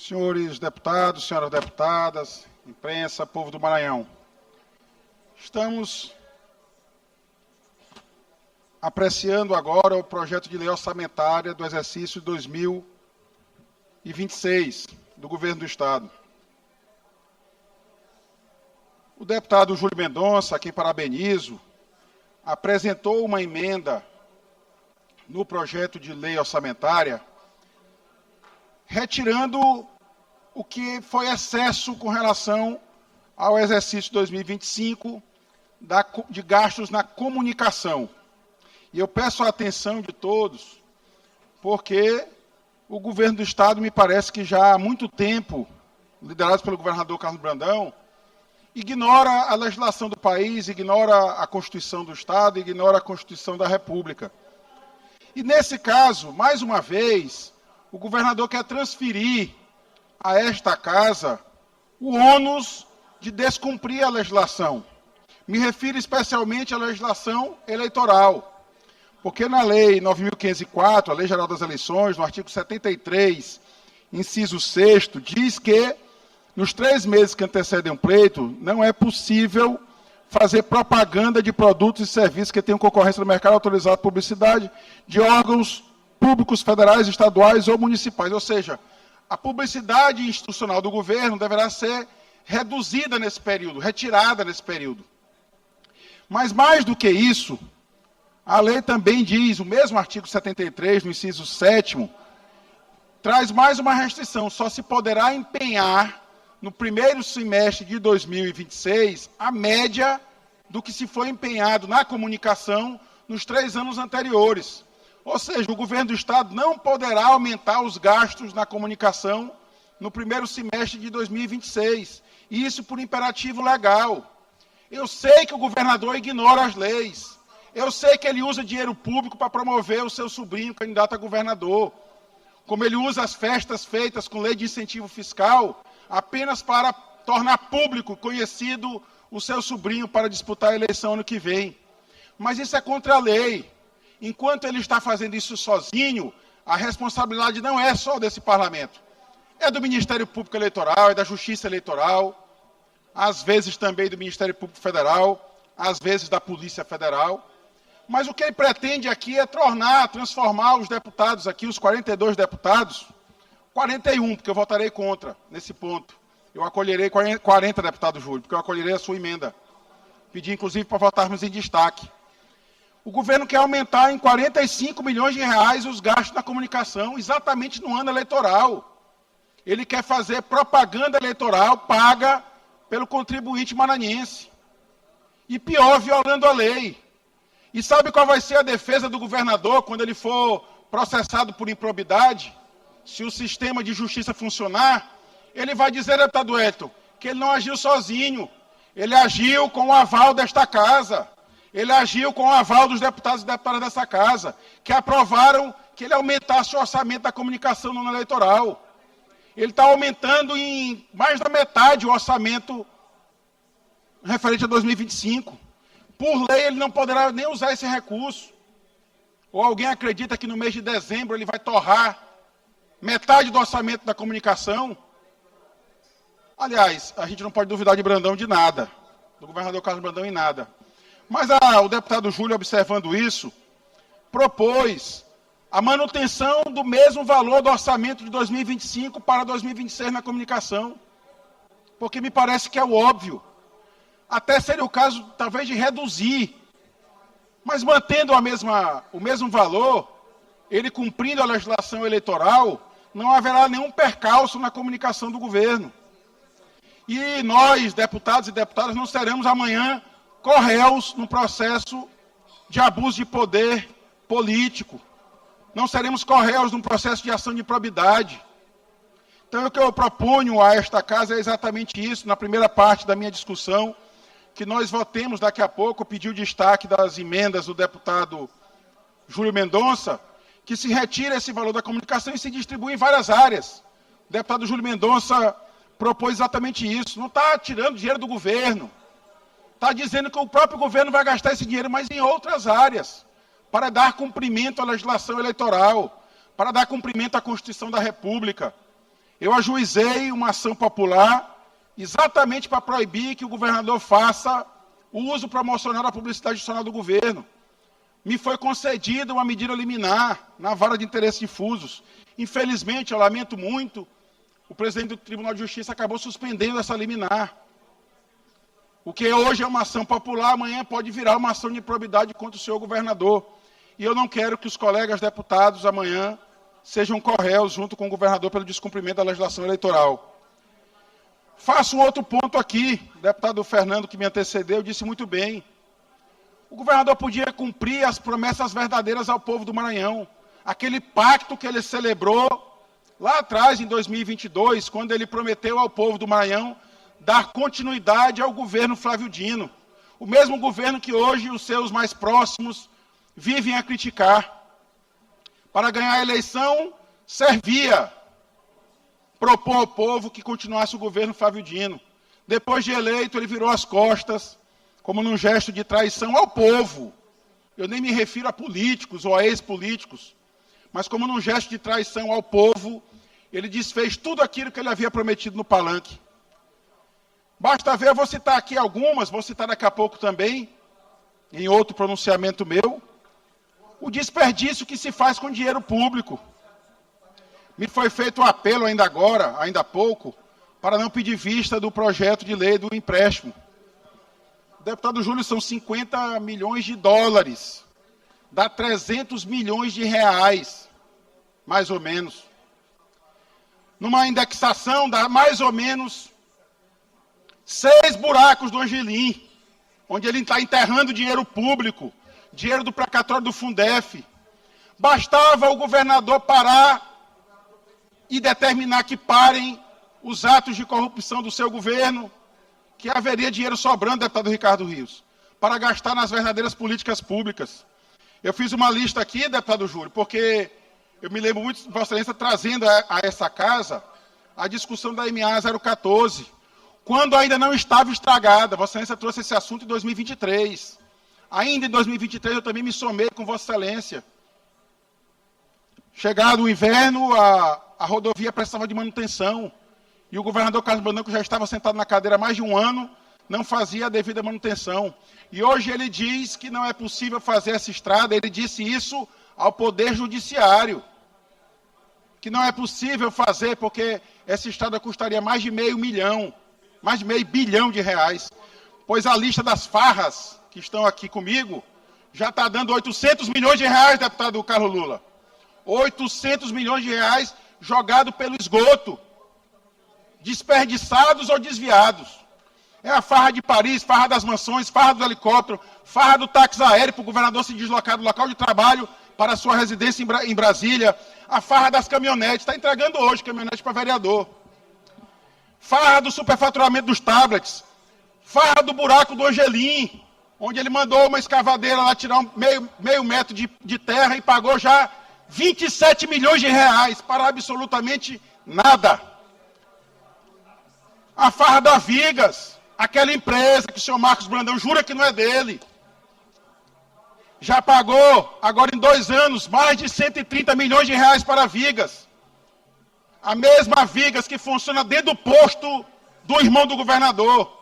Senhores deputados, senhoras deputadas, imprensa, povo do Maranhão. Estamos apreciando agora o projeto de lei orçamentária do exercício 2026 do Governo do Estado. O deputado Júlio Mendonça, a quem parabenizo, apresentou uma emenda no projeto de lei orçamentária, retirando o que foi excesso com relação ao exercício 2025 de gastos na comunicação. E eu peço a atenção de todos, porque o governo do Estado, me parece que já há muito tempo, liderado pelo governador Carlos Brandão, ignora a legislação do país, ignora a Constituição do Estado, ignora a Constituição da República. E nesse caso, mais uma vez, o governador quer transferir a esta casa o ônus de descumprir a legislação. Me refiro especialmente à legislação eleitoral, porque na Lei 9.504, a Lei Geral das Eleições, no artigo 73, inciso 6º, diz que nos 3 meses que antecedem um pleito, não é possível fazer propaganda de produtos e serviços que tenham concorrência no mercado autorizado de publicidade de órgãos públicos federais, estaduais ou municipais. Ou seja, a publicidade institucional do governo deverá ser reduzida nesse período, retirada nesse período. Mas mais do que isso, a lei também diz, o mesmo artigo 73, no inciso 7º, traz mais uma restrição: só se poderá empenhar no primeiro semestre de 2026 a média do que se foi empenhado na comunicação nos 3 anos anteriores. Ou seja, o governo do Estado não poderá aumentar os gastos na comunicação no primeiro semestre de 2026. E isso por imperativo legal. Eu sei que o governador ignora as leis. Eu sei que ele usa dinheiro público para promover o seu sobrinho candidato a governador. Como ele usa as festas feitas com lei de incentivo fiscal apenas para tornar público, conhecido o seu sobrinho para disputar a eleição ano que vem. Mas isso é contra a lei. Enquanto ele está fazendo isso sozinho, a responsabilidade não é só desse parlamento. É do Ministério Público Eleitoral, é da Justiça Eleitoral, às vezes também do Ministério Público Federal, às vezes da Polícia Federal. Mas o que ele pretende aqui é transformar os deputados aqui, os 42 deputados, 41, porque eu votarei contra nesse ponto. Eu acolherei 40 deputados, Júlio, porque eu acolherei a sua emenda. Pedi, inclusive, para votarmos em destaque. O governo quer aumentar em 45 milhões de reais os gastos na comunicação, exatamente no ano eleitoral. Ele quer fazer propaganda eleitoral paga pelo contribuinte maranhense. E pior, violando a lei. E sabe qual vai ser a defesa do governador quando ele for processado por improbidade? Se o sistema de justiça funcionar, ele vai dizer, deputado Hélito, que ele não agiu sozinho. Ele agiu com o aval desta casa. Ele agiu com o aval dos deputados e deputadas dessa casa, que aprovaram que ele aumentasse o orçamento da comunicação no ano eleitoral. Ele está aumentando em mais da metade o orçamento referente a 2025. Por lei, ele não poderá nem usar esse recurso. Ou alguém acredita que no mês de dezembro ele vai torrar metade do orçamento da comunicação? Aliás, a gente não pode duvidar de Brandão de nada, do governador Carlos Brandão em nada. Mas o deputado Júlio, observando isso, propôs a manutenção do mesmo valor do orçamento de 2025 para 2026 na comunicação. Porque me parece que é o óbvio. Até seria o caso, talvez, de reduzir. Mas mantendo o mesmo valor, ele cumprindo a legislação eleitoral, não haverá nenhum percalço na comunicação do governo. E nós, deputados e deputadas, não seremos amanhã corréus num processo de abuso de poder político. Não seremos corréus num processo de ação de improbidade. Então, o que eu proponho a esta casa é exatamente isso. Na primeira parte da minha discussão, que nós votemos daqui a pouco, pedi o destaque das emendas do deputado Júlio Mendonça, que se retire esse valor da comunicação e se distribui em várias áreas. O deputado Júlio Mendonça propôs exatamente isso. Não está tirando dinheiro do governo. Está dizendo que o próprio governo vai gastar esse dinheiro, mas em outras áreas, para dar cumprimento à legislação eleitoral, para dar cumprimento à Constituição da República. Eu ajuizei uma ação popular exatamente para proibir que o governador faça o uso promocional da publicidade institucional do governo. Me foi concedida uma medida liminar na vara de interesses difusos. Infelizmente, eu lamento muito, o presidente do Tribunal de Justiça acabou suspendendo essa liminar. O que hoje é uma ação popular, amanhã pode virar uma ação de improbidade contra o senhor governador. E eu não quero que os colegas deputados amanhã sejam corréus junto com o governador pelo descumprimento da legislação eleitoral. Faço um outro ponto aqui. O deputado Fernando, que me antecedeu, disse muito bem. O governador podia cumprir as promessas verdadeiras ao povo do Maranhão. Aquele pacto que ele celebrou lá atrás, em 2022, quando ele prometeu ao povo do Maranhão dar continuidade ao governo Flávio Dino. O mesmo governo que hoje os seus mais próximos vivem a criticar. Para ganhar a eleição, servia propor ao povo que continuasse o governo Flávio Dino. Depois de eleito, ele virou as costas, como num gesto de traição ao povo. Eu nem me refiro a políticos ou a ex-políticos, mas como num gesto de traição ao povo, ele desfez tudo aquilo que ele havia prometido no palanque. Basta ver, eu vou citar aqui algumas, vou citar daqui a pouco também, em outro pronunciamento meu, o desperdício que se faz com dinheiro público. Me foi feito um apelo ainda agora, ainda há pouco, para não pedir vista do projeto de lei do empréstimo. Deputado Júlio, são 50 milhões de dólares, dá 300 milhões de reais, mais ou menos. Numa indexação, dá mais ou menos 6 buracos do Angelim, onde ele está enterrando dinheiro público, dinheiro do precatório do Fundef. Bastava o governador parar e determinar que parem os atos de corrupção do seu governo, que haveria dinheiro sobrando, deputado Ricardo Rios, para gastar nas verdadeiras políticas públicas. Eu fiz uma lista aqui, deputado Júlio, porque eu me lembro muito de Vossa Excelência trazendo a essa casa a discussão da MA 014, quando ainda não estava estragada. Vossa Excelência trouxe esse assunto em 2023. Ainda em 2023 eu também me somei com Vossa Excelência. Chegado o inverno, a rodovia precisava de manutenção. E o governador Carlos Brandão, que já estava sentado na cadeira há mais de um ano, não fazia a devida manutenção. E hoje ele diz que não é possível fazer essa estrada, ele disse isso ao Poder Judiciário. Que não é possível fazer porque essa estrada custaria mais de meio bilhão de reais. Pois a lista das farras que estão aqui comigo já está dando 800 milhões de reais, deputado Carlos Lula. 800 milhões de reais jogados pelo esgoto, desperdiçados ou desviados. É a farra de Paris, farra das mansões, farra do helicóptero, farra do táxi aéreo para o governador se deslocar do local de trabalho para a sua residência em Brasília, a farra das caminhonetes, está entregando hoje caminhonete para vereador. Farra do superfaturamento dos tablets, farra do buraco do Angelim, onde ele mandou uma escavadeira lá tirar meio metro de terra e pagou já 27 milhões de reais para absolutamente nada. A farra da Vigas, aquela empresa que o senhor Marcos Brandão jura que não é dele, já pagou, agora em 2 anos, mais de 130 milhões de reais para a Vigas. A mesma Vigas que funciona dentro do posto do irmão do governador,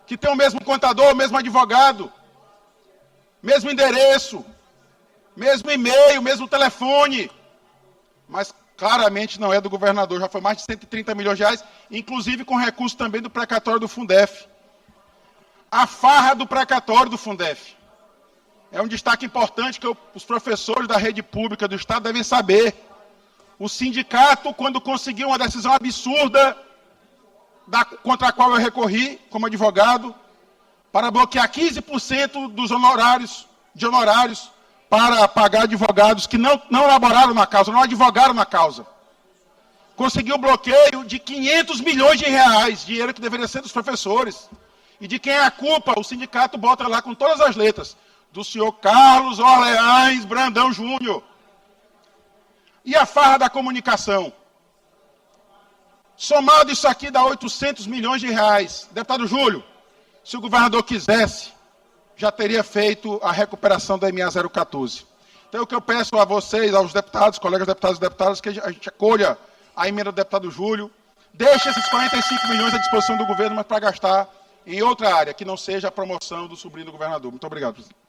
que tem o mesmo contador, o mesmo advogado, mesmo endereço, mesmo e-mail, mesmo telefone, mas claramente não é do governador, já foi mais de 130 milhões de reais, inclusive com recurso também do precatório do Fundef. A farra do precatório do Fundef. É um destaque importante que os professores da rede pública do Estado devem saber. O sindicato, quando conseguiu uma decisão absurda, contra a qual eu recorri como advogado, para bloquear 15% dos honorários para pagar advogados que não elaboraram na causa, não advogaram na causa. Conseguiu o bloqueio de 500 milhões de reais, dinheiro que deveria ser dos professores. E de quem é a culpa? O sindicato bota lá com todas as letras, do senhor Carlos Orleans Brandão Júnior. E a farra da comunicação? Somado isso aqui dá 800 milhões de reais. Deputado Júlio, se o governador quisesse, já teria feito a recuperação da MA 014. Então, o que eu peço a vocês, aos deputados, colegas deputados e deputadas, que a gente acolha a emenda do deputado Júlio, deixe esses 45 milhões à disposição do governo, mas para gastar em outra área, que não seja a promoção do sobrinho do governador. Muito obrigado, presidente.